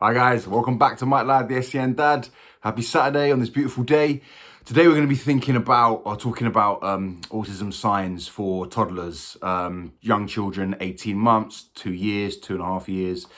Hi guys, welcome back to Mike Lad, the SCN Dad. Happy Saturday on this beautiful day. Today we're going to be talking about autism signs for toddlers, young children, 18 months, 2 years, 2.5 years,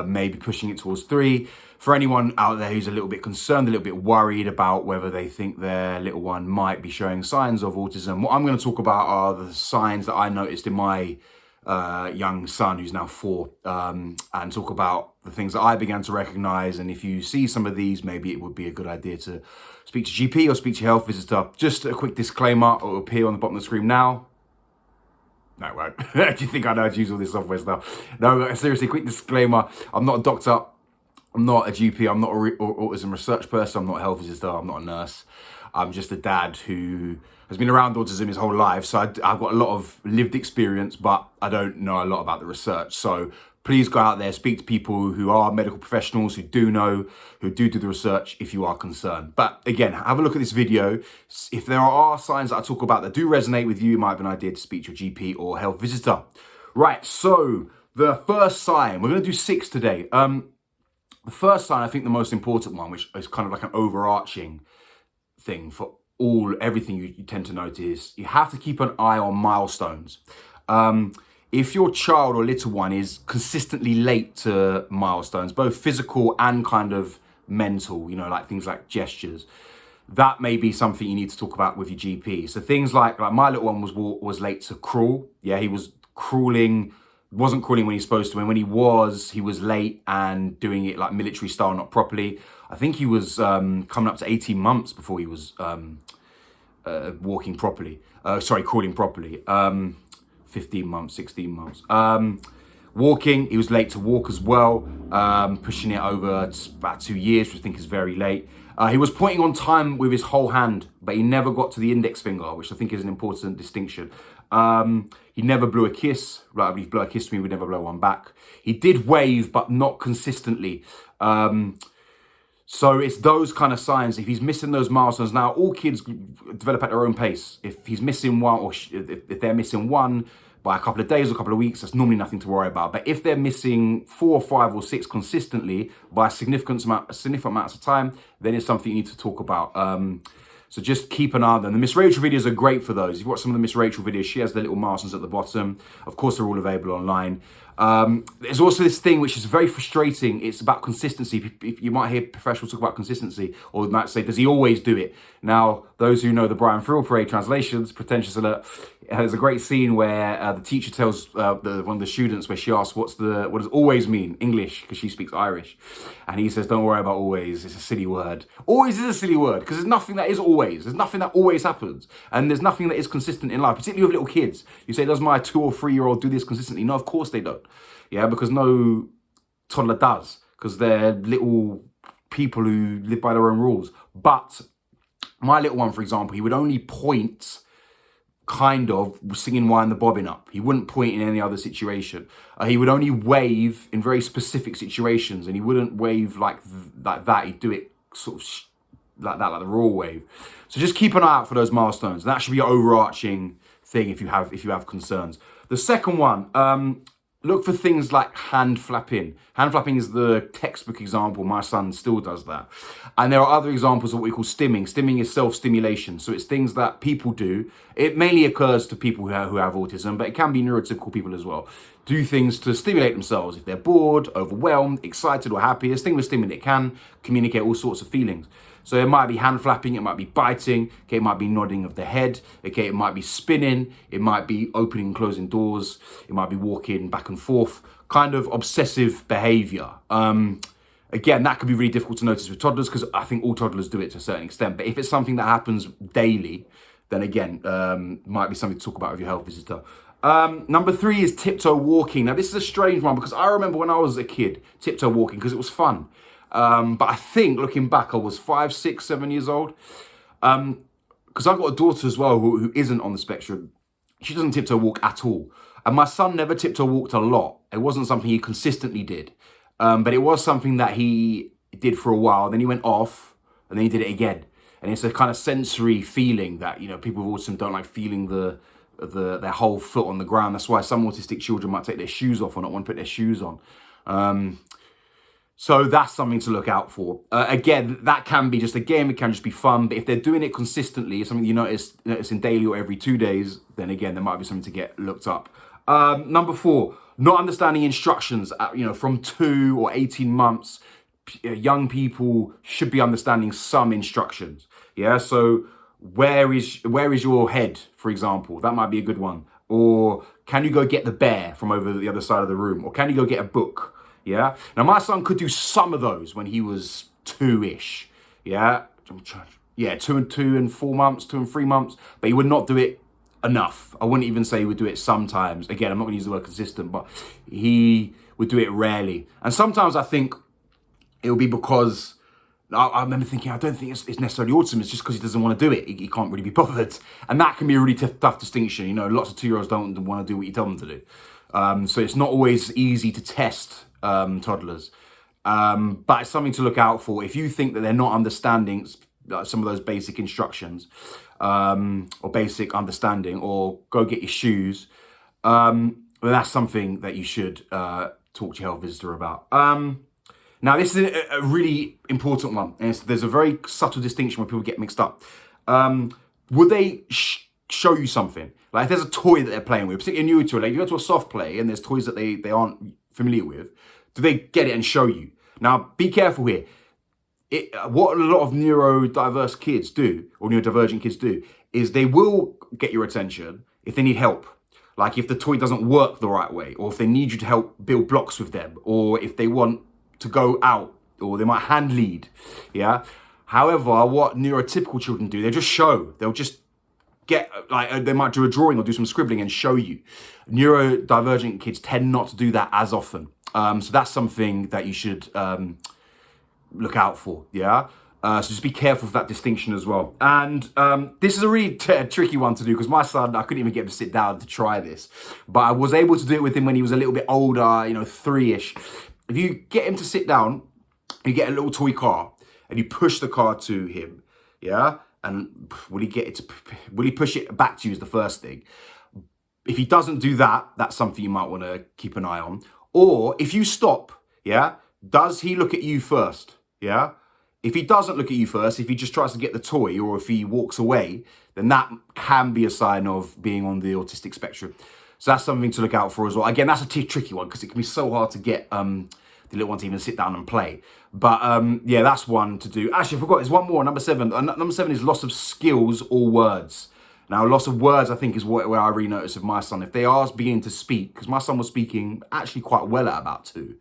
maybe pushing it towards 3. For anyone out there who's a little bit concerned, a little bit worried about whether they think their little one might be showing signs of autism, what I'm going to talk about are the signs that I noticed in my young son who's now 4, and talk about the things that I began to recognize. And if you see some of these, maybe it would be a good idea to speak to GP or speak to your health visitor. Just a quick disclaimer, it will appear on the bottom of the screen now. No, it won't. Do you think I know how to use all this software stuff? No, seriously, quick disclaimer. I'm not a doctor. I'm not a GP. I'm not an autism research person. I'm not a health visitor. I'm not a nurse. I'm just a dad who has been around autism his whole life. So I've got a lot of lived experience, but I don't know a lot about the research. So please go out there, speak to people who are medical professionals, who do know, who do the research if you are concerned. But again, have a look at this video. If there are signs that I talk about that do resonate with you, it might be an idea to speak to your GP or health visitor. Right, so the first sign, we're going to do 6 today. The first sign, I think the most important one, which is kind of like an overarching thing for everything you tend to notice, you have to keep an eye on milestones. If your child or little one is consistently late to milestones, both physical and kind of mental, like things like gestures, that may be something you need to talk about with your GP. So things like my little one was late to crawl. Yeah, he was crawling, wasn't crawling when he's supposed to. And when he was late and doing it like military style, not properly. I think he was coming up to 18 months before he was walking properly. Crawling properly. 15 months, 16 months. Walking, he was late to walk as well, pushing it over about 2 years, which I think is very late. He was pointing on time with his whole hand, but he never got to the index finger, which I think is an important distinction. He never blew a kiss. Like, if he blew a kiss to me, we'd never blow one back. He did wave, but not consistently. So it's those kind of signs. If he's missing those milestones, now all kids develop at their own pace. If he's missing one, or if they're missing one by a couple of days or a couple of weeks, that's normally nothing to worry about. But if they're missing 4, 5, or 6 consistently by a significant amounts of time, then it's something you need to talk about. So just keep an eye on them. The Miss Rachel videos are great for those. If you watch some of the Miss Rachel videos, she has the little milestones at the bottom. Of course, they're all available online. There's also this thing which is very frustrating. It's about consistency. You might hear professionals talk about consistency, or they might say, does he always do it? Now, those who know the Brian Frill Parade translations, pretentious alert, there's a great scene where the teacher tells one of the students, where she asks, what does always mean? English, because she speaks Irish. And he says, don't worry about always. It's a silly word. Always is a silly word, because there's nothing that is always. There's nothing that always happens. And there's nothing that is consistent in life, particularly with little kids. You say, does my 2 or 3-year-old do this consistently? No, of course they don't. Yeah, because no toddler does, because they're little people who live by their own rules. But my little one, for example, he would only point kind of singing Wind the Bobbin Up. He wouldn't point in any other situation. He would only wave in very specific situations, and he wouldn't wave like that. He'd do it sort of like that, like the raw wave. So just keep an eye out for those milestones. That should be your overarching thing if you have concerns. The second one, look for things like hand flapping. Hand flapping is the textbook example. My son still does that. And there are other examples of what we call stimming. Stimming is self-stimulation. So it's things that people do. It mainly occurs to people who have autism, but it can be neurotypical people as well. Do things to stimulate themselves. If they're bored, overwhelmed, excited, or happy, this thing with stimming, it can communicate all sorts of feelings. So it might be hand flapping, it might be biting, okay, it might be nodding of the head, okay, it might be spinning, it might be opening and closing doors, it might be walking back and forth, kind of obsessive behavior. Again, that could be really difficult to notice with toddlers, because I think all toddlers do it to a certain extent. But if it's something that happens daily, then again, might be something to talk about with your health visitor. Number 3 is tiptoe walking. Now, this is a strange one, because I remember when I was a kid, tiptoe walking, because it was fun. But I think, looking back, I was 5, 6, 7 years old. Because I've got a daughter as well who isn't on the spectrum. She doesn't tiptoe walk at all. And my son never tiptoe walked a lot. It wasn't something he consistently did. But it was something that he did for a while. Then he went off, and then he did it again. And it's a kind of sensory feeling that, people with autism don't like feeling their whole foot on the ground. That's why some autistic children might take their shoes off or not want to put their shoes on. So that's something to look out for. Again, that can be just a game. It can just be fun. But if they're doing it consistently, something you notice in daily or every 2 days, then again, there might be something to get looked up. Number 4, not understanding instructions. From 2 or 18 months, young people should be understanding some instructions. Yeah. So where is your head, for example? That might be a good one. Or can you go get the bear from over the other side of the room? Or can you go get a book? Yeah. Now, my son could do some of those when he was 2-ish. Yeah. Yeah, 2 and 4 months, 2 and 3 months. But he would not do it enough. I wouldn't even say he would do it sometimes. Again, I'm not going to use the word consistent, but he would do it rarely. And sometimes I think it will be because I remember thinking, I don't think it's necessarily autism. It's just because he doesn't want to do it. He can't really be bothered. And that can be a really tough distinction. Lots of 2-year-olds don't want to do what you tell them to do. So it's not always easy to test toddlers. But it's something to look out for. If you think that they're not understanding some of those basic instructions or basic understanding, or go get your shoes, then that's something that you should talk to your health visitor about. Now, this is a really important one. And there's a very subtle distinction where people get mixed up. Would they show you something? Like if there's a toy that they're playing with, particularly new to it, like if you go to a soft play and there's toys that they aren't familiar with, do they get it and show you? Now, be careful here. What a lot of neurodiverse kids do, or neurodivergent kids do, is they will get your attention if they need help. Like if the toy doesn't work the right way, or if they need you to help build blocks with them, or if they want to go out, or they might hand lead. Yeah. However, what neurotypical children do, they just show. They'll just get, like, they might do a drawing or do some scribbling and show you. Neurodivergent kids tend not to do that as often. So that's something that you should look out for. Yeah. So just be careful of that distinction as well. And this is a really tricky one to do, because my son, I couldn't even get him to sit down to try this, but I was able to do it with him when he was a little bit older, 3-ish. If you get him to sit down, you get a little toy car and you push the car to him, yeah? And will he push it back to you is the first thing. If he doesn't do that, that's something you might want to keep an eye on. Or if you stop, yeah, does he look at you first, yeah? If he doesn't look at you first, if he just tries to get the toy, or if he walks away, then that can be a sign of being on the autistic spectrum. So that's something to look out for as well. Again, that's a tricky one, because it can be so hard to get the little one to even sit down and play. But yeah, that's one to do. Actually, I forgot, there's one more, number 7. Number 7 is loss of skills or words. Now, loss of words, I think, is where I really noticed with my son. If they are beginning to speak, because my son was speaking actually quite well at about 2.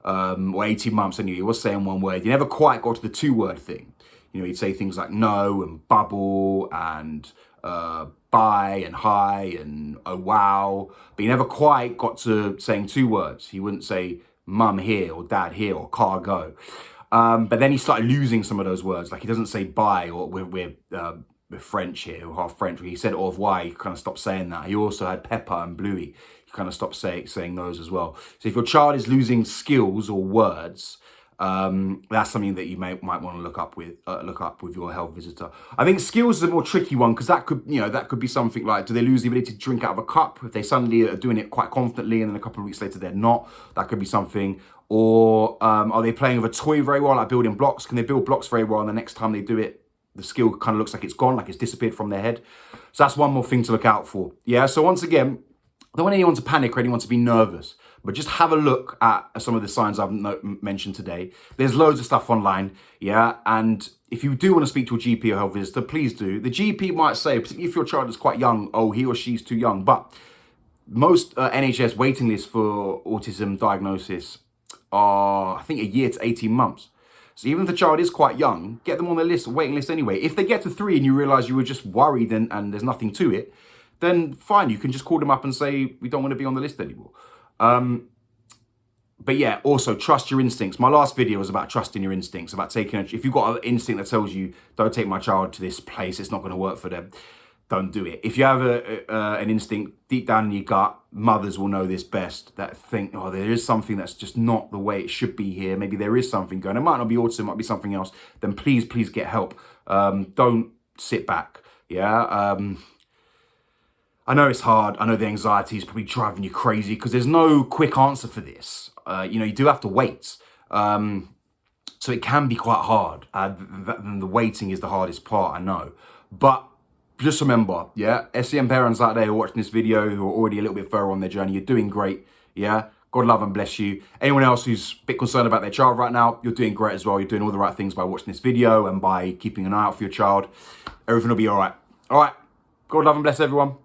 Or 18 months anyway, he was saying one word. He never quite got to the 2-word thing. He'd say things like no and bubble and bye and hi and oh wow. But he never quite got to saying 2 words. He wouldn't say mum here or dad here or car go. But then he started losing some of those words. Like he doesn't say bye, or we're French here, or half French. He said au revoir, he kind of stopped saying that. He also had pepper and bluey. You kind of stop saying those as well. So if your child is losing skills or words, that's something that you might want to look up with your health visitor. I think skills is a more tricky one, because that could be something like, do they lose the ability to drink out of a cup? If they suddenly are doing it quite confidently and then a couple of weeks later they're not, that could be something. Or are they playing with a toy very well, like building blocks? Can they build blocks very well, and the next time they do it, the skill kind of looks like it's gone, like it's disappeared from their head? So that's one more thing to look out for. Yeah, so once again, I don't want anyone to panic or anyone to be nervous, but just have a look at some of the signs I've mentioned today. There's loads of stuff online, yeah? And if you do want to speak to a GP or health visitor, please do. The GP might say, particularly if your child is quite young, oh, he or she's too young. But most NHS waiting lists for autism diagnosis are, I think, 1 year to 18 months. So even if the child is quite young, get them on the list, waiting list anyway. If they get to 3 and you realise you were just worried and there's nothing to it, then fine, you can just call them up and say, we don't want to be on the list anymore. But yeah, also trust your instincts. My last video was about trusting your instincts, about if you've got an instinct that tells you, don't take my child to this place, it's not going to work for them, don't do it. If you have an instinct deep down in your gut, mothers will know this best, that think, oh, there is something that's just not the way it should be here. Maybe there is something going. It might not be autism, it might be something else. Then please get help. Don't sit back. Yeah. I know it's hard. I know the anxiety is probably driving you crazy, because there's no quick answer for this. You do have to wait. So it can be quite hard. The waiting is the hardest part, I know. But just remember, yeah, SEN parents out there who are watching this video, who are already a little bit further on their journey, you're doing great, yeah? God love and bless you. Anyone else who's a bit concerned about their child right now, you're doing great as well. You're doing all the right things by watching this video and by keeping an eye out for your child. Everything will be all right. All right. God love and bless everyone.